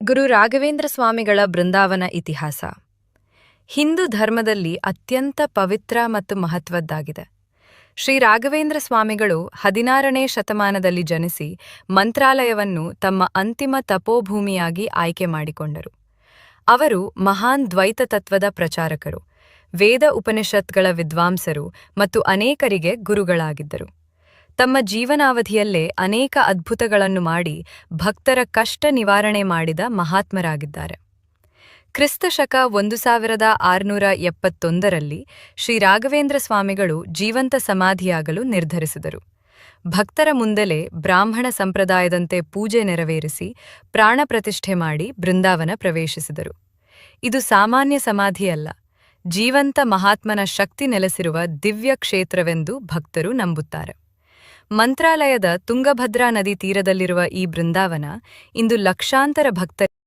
ಗುರು ರಾಘವೇಂದ್ರ ಸ್ವಾಮಿಗಳ ಬೃಂದಾವನ ಇತಿಹಾಸ. ಹಿಂದೂ ಧರ್ಮದಲ್ಲಿ ಅತ್ಯಂತ ಪವಿತ್ರ ಮತ್ತು ಮಹತ್ವದ್ದಾಗಿದೆ. ಶ್ರೀ ರಾಘವೇಂದ್ರ ಸ್ವಾಮಿಗಳು 16ನೇ ಶತಮಾನದಲ್ಲಿ ಜನಿಸಿ ಮಂತ್ರಾಲಯವನ್ನು ತಮ್ಮ ಅಂತಿಮ ತಪೋಭೂಮಿಯಾಗಿ ಆಯ್ಕೆ ಮಾಡಿಕೊಂಡರು. ಅವರು ಮಹಾನ್ ದ್ವೈತ ತತ್ವದ ಪ್ರಚಾರಕರು, ವೇದ ಉಪನಿಷತ್ಗಳ ವಿದ್ವಾಂಸರು ಮತ್ತು ಅನೇಕರಿಗೆ ಗುರುಗಳಾಗಿದ್ದರು. ತಮ್ಮ ಜೀವನಾವಧಿಯಲ್ಲೇ ಅನೇಕ ಅದ್ಭುತಗಳನ್ನು ಮಾಡಿ ಭಕ್ತರ ಕಷ್ಟ ನಿವಾರಣೆ ಮಾಡಿದ ಮಹಾತ್ಮರಾಗಿದ್ದಾರೆ. ಕ್ರಿಸ್ತಶಕ 1671ರಲ್ಲಿ ಶ್ರೀ ರಾಘವೇಂದ್ರ ಸ್ವಾಮಿಗಳು ಜೀವಂತ ಸಮಾಧಿಯಾಗಲು ನಿರ್ಧರಿಸಿದರು. ಭಕ್ತರ ಮುಂದಲೇ ಬ್ರಾಹ್ಮಣ ಸಂಪ್ರದಾಯದಂತೆ ಪೂಜೆ ನೆರವೇರಿಸಿ ಪ್ರಾಣ ಪ್ರತಿಷ್ಠೆ ಮಾಡಿ ಬೃಂದಾವನ ಪ್ರವೇಶಿಸಿದರು. ಇದು ಸಾಮಾನ್ಯ ಸಮಾಧಿಯಲ್ಲ, ಜೀವಂತ ಮಹಾತ್ಮನ ಶಕ್ತಿ ನೆಲೆಸಿರುವ ದಿವ್ಯ ಕ್ಷೇತ್ರವೆಂದು ಭಕ್ತರು ನಂಬುತ್ತಾರೆ. ಮಂತ್ರಾಲಯದ ತುಂಗಭದ್ರಾ ನದಿ ತೀರದಲ್ಲಿರುವ ಈ ಬೃಂದಾವನ ಇಂದು ಲಕ್ಷಾಂತರ ಭಕ್ತರಿಗೆ